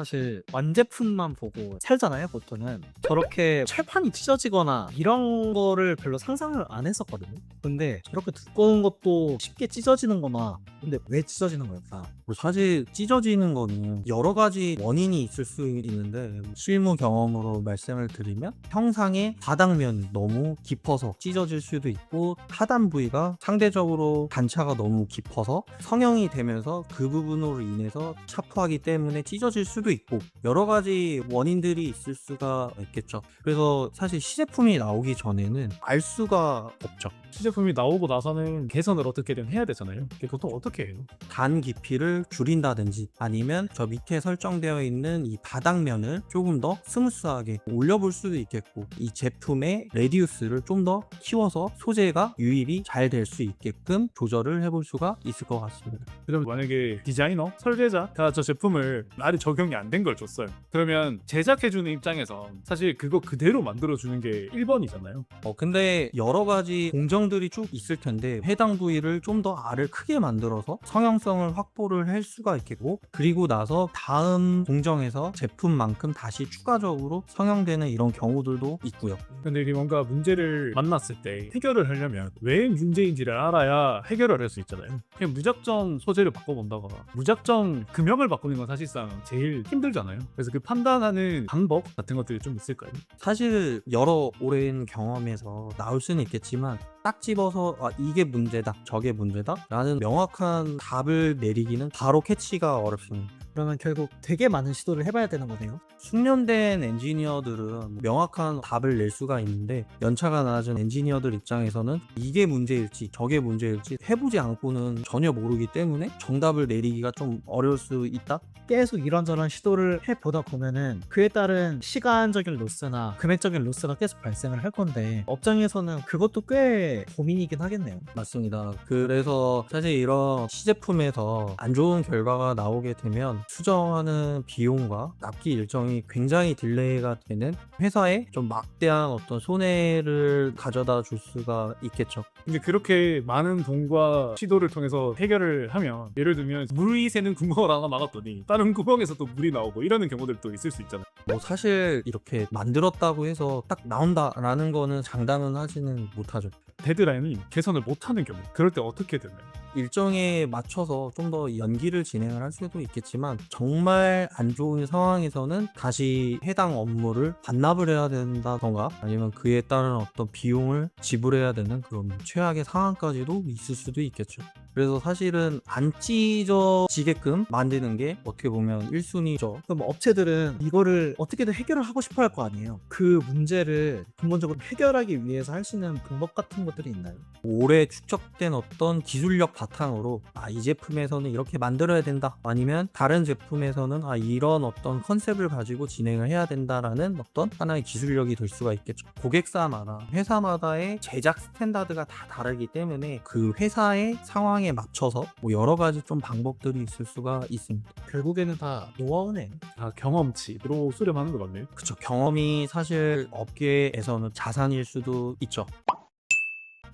사실 완제품만 보고 살잖아요, 보통은. 저렇게 철판이 찢어지거나 이런 거를 별로 상상을 안 했었거든요. 근데 저렇게 두꺼운 것도 쉽게 찢어지는 거나, 근데 왜 찢어지는 걸까? 뭐 사실 찢어지는 거는 여러 가지 원인이 있을 수 있는데, 실무 경험으로 말씀을 드리면 형상의 바닥면이 너무 깊어서 찢어질 수도 있고, 하단 부위가 상대적으로 단차가 너무 깊어서 성형이 되면서 그 부분으로 인해서 차포하기 때문에 찢어질 수도 있고, 여러 가지 원인들이 있을 수가 있겠죠. 그래서 사실 시제품이 나오기 전에는 알 수가 없죠. 시제품이 나오고 나서는 개선을 어떻게든 해야 되잖아요. 그게 보통 어떻게 해요? 단 깊이를 줄인다든지, 아니면 저 밑에 설정되어 있는 이 바닥면을 조금 더 스무스하게 올려볼 수도 있겠고, 이 제품의 레디우스를 좀 더 키워서 소재가 유입이 잘 될 수 있게끔 조절을 해볼 수가 있을 것 같습니다. 그럼 만약에 디자이너, 설계자가 저 제품을 나를 적용이 안 된 걸 줬어요. 그러면 제작해주는 입장에서 사실 그거 그대로 만들어주는 게 1번이잖아요. 근데 여러 가지 공정들이 쭉 있을 텐데, 해당 부위를 좀 더 알을 크게 만들어서 성형성을 확보를 할 수가 있겠고, 그리고 나서 다음 공정에서 제품만큼 다시 추가적으로 성형되는 이런 경우들도 있고요. 근데 이게 뭔가 문제를 만났을 때 해결을 하려면 왜 문제인지를 알아야 해결을 할 수 있잖아요. 그냥 무작정 소재를 바꿔본다거나 무작정 금형을 바꾸는 건 사실상 제일 힘들잖아요. 그래서 그 판단하는 방법 같은 것들이 좀 있을까요? 사실 여러 오랜 경험에서 나올 수는 있겠지만, 딱 집어서 이게 문제다, 저게 문제다 라는 명확한 답을 내리기는 바로 캐치가 어렵습니다. 그러면 결국 되게 많은 시도를 해봐야 되는 거네요. 숙련된 엔지니어들은 명확한 답을 낼 수가 있는데, 연차가 낮은 엔지니어들 입장에서는 이게 문제일지 저게 문제일지 해보지 않고는 전혀 모르기 때문에 정답을 내리기가 좀 어려울 수 있다? 계속 이런저런 시도를 해보다 보면은 그에 따른 시간적인 로스나 금액적인 로스가 계속 발생을 할 건데, 업장에서는 그것도 꽤 고민이긴 하겠네요. 맞습니다. 그래서 사실 이런 시제품에서 안 좋은 결과가 나오게 되면 수정하는 비용과 납기 일정이 굉장히 딜레이가 되는, 회사에 좀 막대한 어떤 손해를 가져다 줄 수가 있겠죠. 근데 그렇게 많은 돈과 시도를 통해서 해결을 하면, 예를 들면 물이 새는 구멍을 하나 막았더니 다른 구멍에서 또 물이 나오고 이러는 경우들도 있을 수 있잖아요. 뭐 사실 이렇게 만들었다고 해서 딱 나온다라는 거는 장담은 하지는 못하죠. 데드라인이 개선을 못하는 경우, 그럴 때 어떻게 되나요? 일정에 맞춰서 좀 더 연기를 진행을 할 수도 있겠지만, 정말 안 좋은 상황에서는 다시 해당 업무를 반납을 해야 된다던가, 아니면 그에 따른 어떤 비용을 지불해야 되는 그런 최악의 상황까지도 있을 수도 있겠죠. 그래서 사실은 안 찢어지게끔 만드는 게 어떻게 보면 1순위죠. 그럼 업체들은 이거를 어떻게든 해결을 하고 싶어 할 거 아니에요. 그 문제를 근본적으로 해결하기 위해서 할 수 있는 방법 같은 것들이 있나요? 오래 축적된 어떤 기술력 바탕으로 이 제품에서는 이렇게 만들어야 된다, 아니면 다른 제품에서는 이런 어떤 컨셉을 가지고 진행을 해야 된다라는 어떤 하나의 기술력이 될 수가 있겠죠. 고객사마다 회사마다의 제작 스탠다드가 다 다르기 때문에 그 회사의 상황에 맞춰서 뭐 여러 가지 좀 방법들이 있을 수가 있습니다. 결국에는 다 노하우네. 다 경험치로 수렴하는 것 같네요. 그쵸. 경험이 사실 업계에서는 자산일 수도 있죠.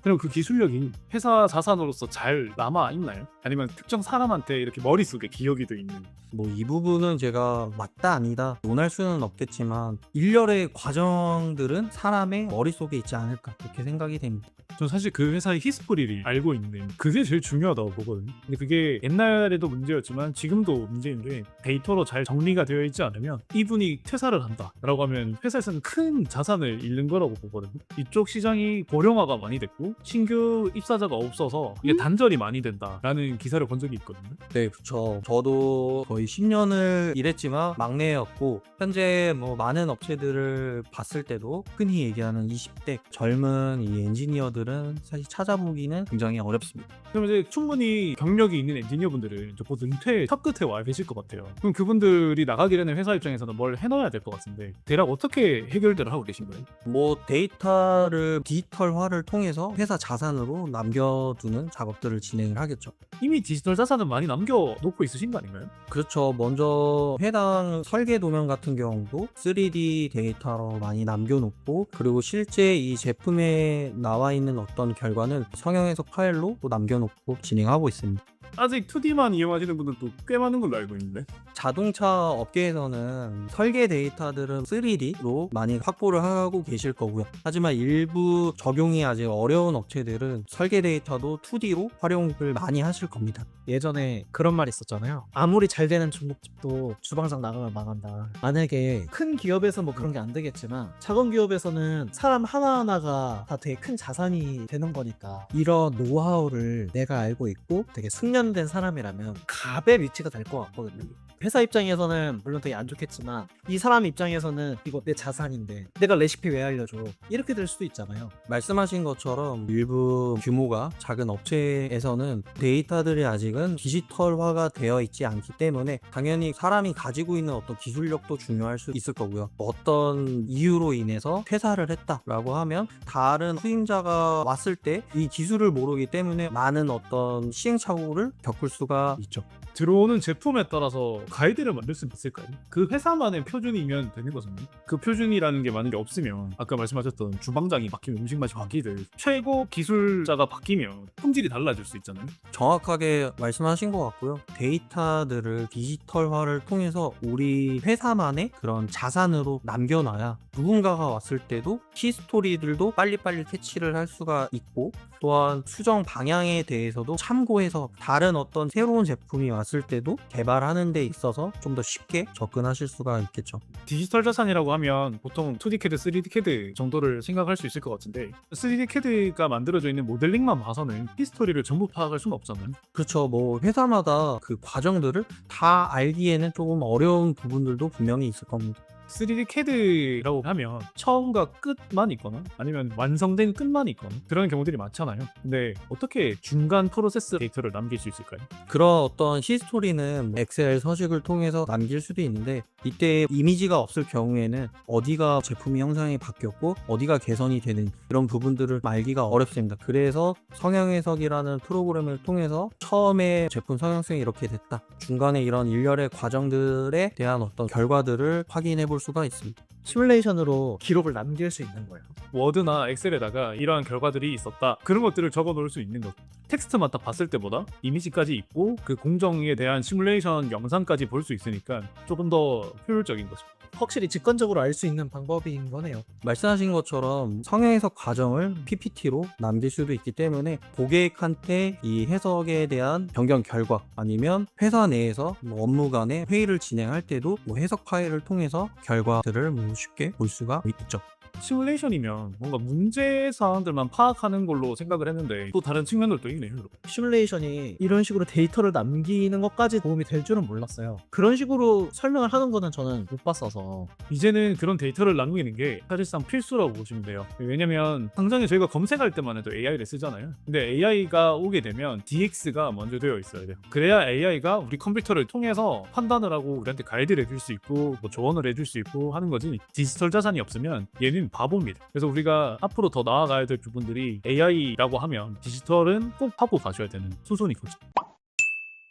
그럼 그 기술력이 회사 자산으로서 잘 남아있나요? 아니면 특정 사람한테 이렇게 머릿속에 기억이 돼 있는? 뭐 이 부분은 제가 맞다 아니다 논할 수는 없겠지만, 일련의 과정들은 사람의 머릿속에 있지 않을까, 그렇게 생각이 됩니다. 전 사실 그 회사의 히스토리를 알고 있는 그게 제일 중요하다고 보거든요. 근데 그게 옛날에도 문제였지만 지금도 문제인데, 데이터로 잘 정리가 되어 있지 않으면 이분이 퇴사를 한다 라고 하면 회사에서는 큰 자산을 잃는 거라고 보거든요. 이쪽 시장이 고령화가 많이 됐고 신규 입사자가 없어서 이게 단절이 많이 된다라는 기사를 본 적이 있거든요. 네, 그쵸. 저도 거의 10년을 일했지만 막내였고, 현재 뭐 많은 업체들을 봤을 때도 흔히 얘기하는 20대 젊은 이 엔지니어들은 사실 찾아보기는 굉장히 어렵습니다. 그럼 이제 충분히 경력이 있는 엔지니어분들은 이제 곧 은퇴 탑 끝에 와 계실 것 같아요. 그럼 그분들이 나가게 되는 회사 입장에서는 뭘 해놔야 될 것 같은데, 대략 어떻게 해결들을 하고 계신 거예요? 뭐 데이터를 디지털화를 통해서 회사 자산으로 남겨두는 작업들을 진행을 하겠죠. 이미 디지털 자산은 많이 남겨놓고 있으신 거 아닌가요? 그렇죠. 먼저 해당 설계 도면 같은 경우도 3D 데이터로 많이 남겨놓고, 그리고 실제 이 제품에 나와 있는 어떤 결과는 성형 해석 파일로 또 남겨놓고 진행하고 있습니다. 아직 2D만 이용하시는 분들도 꽤 많은 걸로 알고 있는데. 자동차 업계에서는 설계 데이터들은 3D로 많이 확보를 하고 계실 거고요. 하지만 일부 적용이 아직 어려운 업체들은 설계 데이터도 2D로 활용을 많이 하실 겁니다. 예전에 그런 말 있었잖아요. 아무리 잘 되는 중국집도 주방장 나가면 망한다. 만약에 큰 기업에서 뭐 그런 게 안 되겠지만 작은 기업에서는 사람 하나하나가 다 되게 큰 자산이 되는 거니까 이런 노하우를 내가 알고 있고 되게 숙련된 사람이라면 갑의 위치가 될 것 같거든요. 회사 입장에서는 물론 되게 안 좋겠지만 이 사람 입장에서는 이거 내 자산인데 내가 레시피 왜 알려줘? 이렇게 될 수도 있잖아요. 말씀하신 것처럼 일부 규모가 작은 업체에서는 데이터들이 아직은 디지털화가 되어 있지 않기 때문에 당연히 사람이 가지고 있는 어떤 기술력도 중요할 수 있을 거고요. 어떤 이유로 인해서 퇴사를 했다라고 하면 다른 후임자가 왔을 때 이 기술을 모르기 때문에 많은 어떤 시행착오를 겪을 수가 있죠. 들어오는 제품에 따라서 가이드를 만들 수 있을까요? 그 회사만의 표준이면 되는 거잖아요. 그 표준이라는 게 만약에 없으면 아까 말씀하셨던 주방장이 바뀌면 음식 맛이 바뀌듯 최고 기술자가 바뀌면 품질이 달라질 수 있잖아요. 정확하게 말씀하신 것 같고요. 데이터들을 디지털화를 통해서 우리 회사만의 그런 자산으로 남겨놔야 누군가가 왔을 때도 히스토리들도 빨리빨리 캐치를 할 수가 있고 또한 수정 방향에 대해서도 참고해서 다른 어떤 새로운 제품이 왔을 때도 개발하는 데 있어서 좀 더 쉽게 접근하실 수가 있겠죠. 디지털 자산이라고 하면 보통 2D CAD, 3D CAD 정도를 생각할 수 있을 것 같은데 3D CAD가 만들어져 있는 모델링만 봐서는 히스토리를 전부 파악할 수는 없잖아요. 그렇죠. 뭐 회사마다 그 과정들을 다 알기에는 조금 어려운 부분들도 분명히 있을 겁니다. 3D CAD라고 하면 처음과 끝만 있거나 아니면 완성된 끝만 있거나 그런 경우들이 많잖아요. 근데 어떻게 중간 프로세스 데이터를 남길 수 있을까요? 그런 어떤 히스토리는 엑셀 서식을 통해서 남길 수도 있는데 이때 이미지가 없을 경우에는 어디가 제품이 형상이 바뀌었고 어디가 개선이 되는 이런 부분들을 알기가 어렵습니다. 그래서 성형 해석이라는 프로그램을 통해서 처음에 제품 성형성이 이렇게 됐다. 중간에 이런 일련의 과정들에 대한 어떤 결과들을 확인해 볼 수가 있습니다. 시뮬레이션으로 기록을 남길 수 있는 거예요. 워드나 엑셀에다가 이러한 결과들이 있었다. 그런 것들을 적어 놓을 수 있는 것. 텍스트만 딱 봤을 때보다 이미지까지 있고 그 공정에 대한 시뮬레이션 영상까지 볼 수 있으니까 조금 더 효율적인 거죠. 확실히 직관적으로 알 수 있는 방법인 거네요. 말씀하신 것처럼 성형 해석 과정을 PPT로 남길 수도 있기 때문에 고객한테 이 해석에 대한 변경 결과 아니면 회사 내에서 뭐 업무 간에 회의를 진행할 때도 뭐 해석 파일을 통해서 결과들을 뭐 쉽게 볼 수가 있죠. 시뮬레이션이면 뭔가 문제 사항들만 파악하는 걸로 생각을 했는데 또 다른 측면들도 있네요. 시뮬레이션이 이런 식으로 데이터를 남기는 것까지 도움이 될 줄은 몰랐어요. 그런 식으로 설명을 하는 거는 저는 못 봤어서. 이제는 그런 데이터를 남기는 게 사실상 필수라고 보시면 돼요. 왜냐면 당장에 저희가 검색할 때만 해도 AI를 쓰잖아요. 근데 AI가 오게 되면 DX가 먼저 되어 있어야 돼요. 그래야 AI가 우리 컴퓨터를 통해서 판단을 하고 우리한테 가이드를 해줄 수 있고 뭐 조언을 해줄 수 있고 하는 거지. 디지털 자산이 없으면 얘는 바보입니다. 그래서 우리가 앞으로 더 나아가야 될 부분들이 AI라고 하면 디지털은 꼭 하고 가셔야 되는 수순이거든요.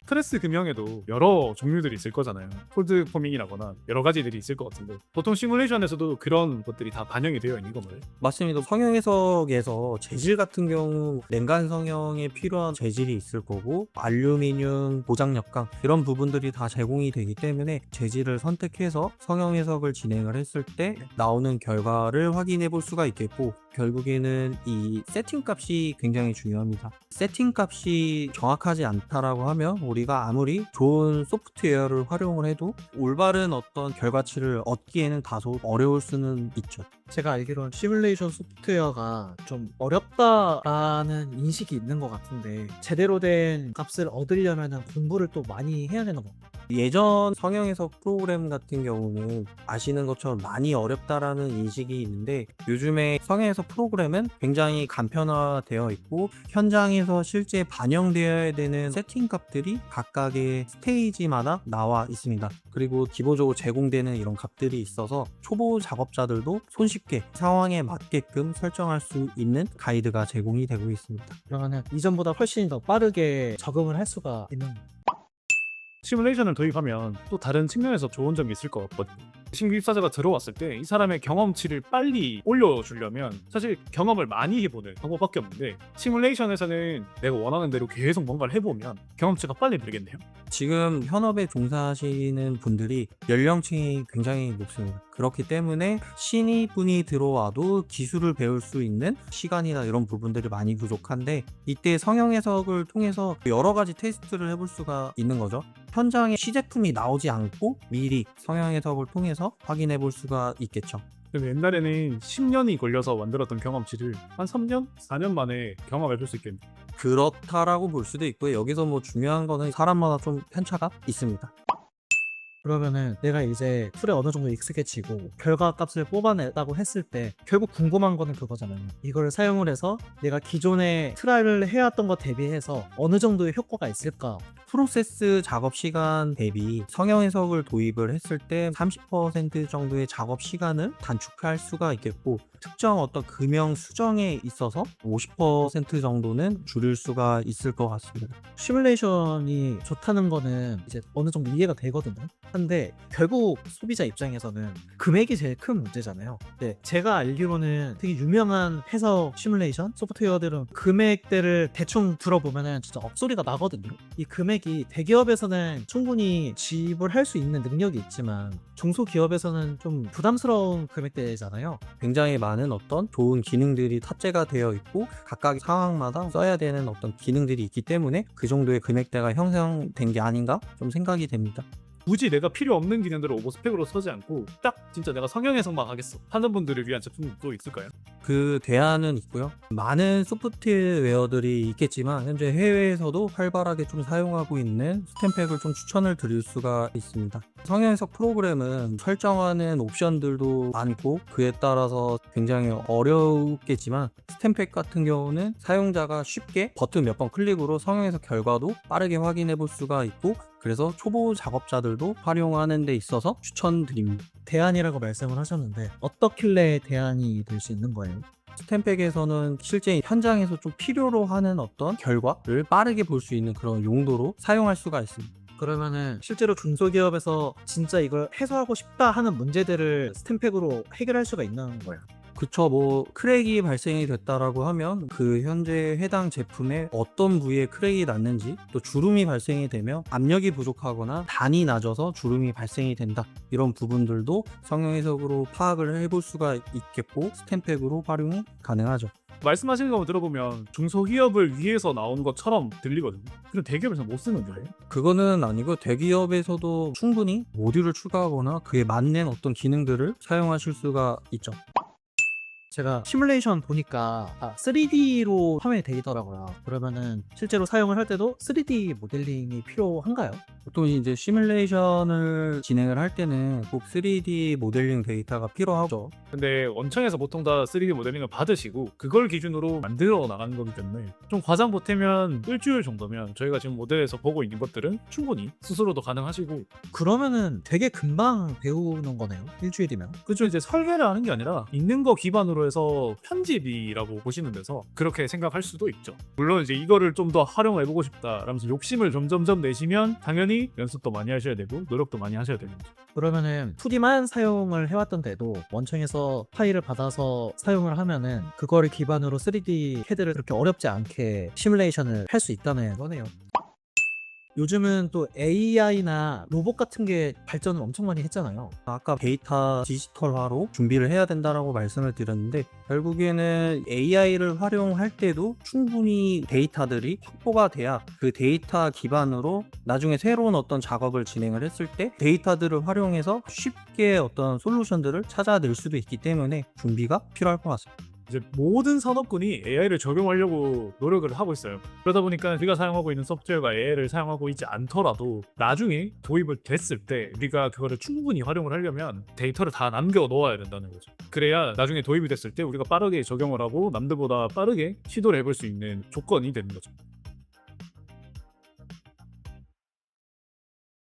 스트레스 금형에도 여러 종류들이 있을 거잖아요. 폴드 포밍이라거나 여러 가지들이 있을 것 같은데 보통 시뮬레이션에서도 그런 것들이 다 반영이 되어 있는 건가요? 맞습니다. 성형 해석에서 재질 같은 경우 냉간 성형에 필요한 재질이 있을 거고 알루미늄 보장력강 이런 부분들이 다 제공이 되기 때문에 재질을 선택해서 성형 해석을 진행을 했을 때 나오는 결과를 확인해 볼 수가 있겠고 결국에는 이 세팅 값이 굉장히 중요합니다. 세팅 값이 정확하지 않다라고 하면 우리가 아무리 좋은 소프트웨어를 활용을 해도 올바른 어떤 결과치를 얻기에는 다소 어려울 수는 있죠. 제가 알기로는 시뮬레이션 소프트웨어가 좀 어렵다라는 인식이 있는 것 같은데 제대로 된 값을 얻으려면 공부를 또 많이 해야 되는 것 같아요. 예전 성형해석 프로그램 같은 경우는 아시는 것처럼 많이 어렵다라는 인식이 있는데 요즘에 성형해석 프로그램은 굉장히 간편화되어 있고 현장에서 실제 반영되어야 되는 세팅 값들이 각각의 스테이지마다 나와 있습니다. 그리고 기본적으로 제공되는 이런 값들이 있어서 초보 작업자들도 손쉽게 상황에 맞게끔 설정할 수 있는 가이드가 제공이 되고 있습니다. 그러면 이전보다 훨씬 더 빠르게 적응을 할 수가 있는 거예요. 시뮬레이션을 도입하면 또 다른 측면에서 좋은 점이 있을 것 같거든요. 신규 입사자가 들어왔을 때 이 사람의 경험치를 빨리 올려주려면 사실 경험을 많이 해보는 방법밖에 없는데, 시뮬레이션에서는 내가 원하는 대로 계속 뭔가를 해보면 경험치가 빨리 늘겠네요. 지금 현업에 종사하시는 분들이 연령층이 굉장히 높습니다. 그렇기 때문에 신입분이 들어와도 기술을 배울 수 있는 시간이나 이런 부분들이 많이 부족한데, 이때 성형 해석을 통해서 여러 가지 테스트를 해볼 수가 있는 거죠. 현장에 시제품이 나오지 않고 미리 성형 해석을 통해서 확인해 볼 수가 있겠죠. 근데 옛날에는 10년이 걸려서 만들었던 경험치를 한 3년? 4년 만에 경험해볼 수 있겠네요. 그렇다라고 볼 수도 있고요. 여기서 뭐 중요한 거는 사람마다 좀 편차가 있습니다. 그러면은 내가 이제 툴에 어느 정도 익숙해지고 결과값을 뽑아냈다고 했을 때 결국 궁금한 거는 그거잖아요. 이걸 사용을 해서 내가 기존에 트라이를 해왔던 것 대비해서 어느 정도의 효과가 있을까? 프로세스 작업 시간 대비 성형 해석을 도입을 했을 때 30% 정도의 작업 시간을 단축할 수가 있겠고, 특정 어떤 금형 수정에 있어서 50% 정도는 줄일 수가 있을 것 같습니다. 시뮬레이션이 좋다는 거는 이제 어느 정도 이해가 되거든요. 근데 결국 소비자 입장에서는 금액이 제일 큰 문제잖아요. 근데 제가 알기로는 되게 유명한 해석 시뮬레이션 소프트웨어들은 금액대를 대충 들어보면은 진짜 억소리가 나거든요. 이 금액이 대기업에서는 충분히 지불할 수 있는 능력이 있지만 중소기업에서는 좀 부담스러운 금액대잖아요. 굉장히 많은 어떤 좋은 기능들이 탑재가 되어 있고 각각 상황마다 써야 되는 어떤 기능들이 있기 때문에 그 정도의 금액대가 형성된 게 아닌가 좀 생각이 됩니다. 굳이 내가 필요 없는 기능들을 오버스펙으로 쓰지 않고 딱 진짜 내가 성형 해석만 하겠어 하는 분들을 위한 제품도 있을까요? 그 대안은 있고요. 많은 소프트웨어들이 있겠지만 현재 해외에서도 활발하게 좀 사용하고 있는 스탬팩을 좀 추천을 드릴 수가 있습니다. 성형 해석 프로그램은 설정하는 옵션들도 많고 그에 따라서 굉장히 어렵겠지만, 스탬팩 같은 경우는 사용자가 쉽게 버튼 몇 번 클릭으로 성형 해석 결과도 빠르게 확인해 볼 수가 있고, 그래서 초보 작업자들도 활용하는 데 있어서 추천드립니다. 대안이라고 말씀을 하셨는데 어떻길래 대안이 될 수 있는 거예요? 스탬팩에서는 실제 현장에서 좀 필요로 하는 어떤 결과를 빠르게 볼 수 있는 그런 용도로 사용할 수가 있습니다. 그러면은 실제로 중소기업에서 진짜 이걸 해소하고 싶다 하는 문제들을 스탬팩으로 해결할 수가 있는 거예요. 그쵸, 뭐 크랙이 발생이 됐다라고 하면 그 현재 해당 제품의 어떤 부위에 크랙이 났는지, 또 주름이 발생이 되면 압력이 부족하거나 단이 낮아서 주름이 발생이 된다, 이런 부분들도 성형 해석으로 파악을 해볼 수가 있겠고 스탬팩으로 활용이 가능하죠. 말씀하시는 거 들어보면 중소기업을 위해서 나온 것처럼 들리거든요. 그럼 대기업에서 못 쓰는 거예요? 그거는 아니고 대기업에서도 충분히 모듈을 추가하거나 그에 맞는 어떤 기능들을 사용하실 수가 있죠. 제가 시뮬레이션 보니까 3D로 화면이 되더라고요. 그러면은 실제로 사용을 할 때도 3D 모델링이 필요한가요? 보통 이제 시뮬레이션을 진행을 할 때는 꼭 3D 모델링 데이터가 필요하죠. 근데 원청에서 보통 다 3D 모델링을 받으시고 그걸 기준으로 만들어 나가는 거기 때문에 좀 과장 보태면 일주일 정도면 저희가 지금 모델에서 보고 있는 것들은 충분히 스스로도 가능하시고. 그러면은 되게 금방 배우는 거네요. 일주일이면. 그죠. 이제 설계를 하는 게 아니라 있는 거 기반으로 해서 편집이라고 보시는 데서 그렇게 생각할 수도 있죠. 물론 이제 이거를 좀 더 활용해보고 싶다 라면서 욕심을 점점점 내시면 당연히 연습도 많이 하셔야 되고 노력도 많이 하셔야 되는 거죠. 그러면은 2D만 사용을 해왔던데도 원청에서 파일을 받아서 사용을 하면은 그거를 기반으로 3D CAD를 그렇게 어렵지 않게 시뮬레이션을 할 수 있다는 거네요. 요즘은 또 AI나 로봇 같은 게 발전을 엄청 많이 했잖아요. 아까 데이터 디지털화로 준비를 해야 된다라고 말씀을 드렸는데, 결국에는 AI를 활용할 때도 충분히 데이터들이 확보가 돼야 그 데이터 기반으로 나중에 새로운 어떤 작업을 진행을 했을 때 데이터들을 활용해서 쉽게 어떤 솔루션들을 찾아낼 수도 있기 때문에 준비가 필요할 것 같습니다. 이제 모든 산업군이 AI를 적용하려고 노력을 하고 있어요. 그러다 보니까 우리가 사용하고 있는 소프트웨어가 AI를 사용하고 있지 않더라도 나중에 도입을 됐을 때 우리가 그거를 충분히 활용을 하려면 데이터를 다 남겨 놓아야 된다는 거죠. 그래야 나중에 도입이 됐을 때 우리가 빠르게 적용을 하고 남들보다 빠르게 시도를 해볼 수 있는 조건이 되는 거죠.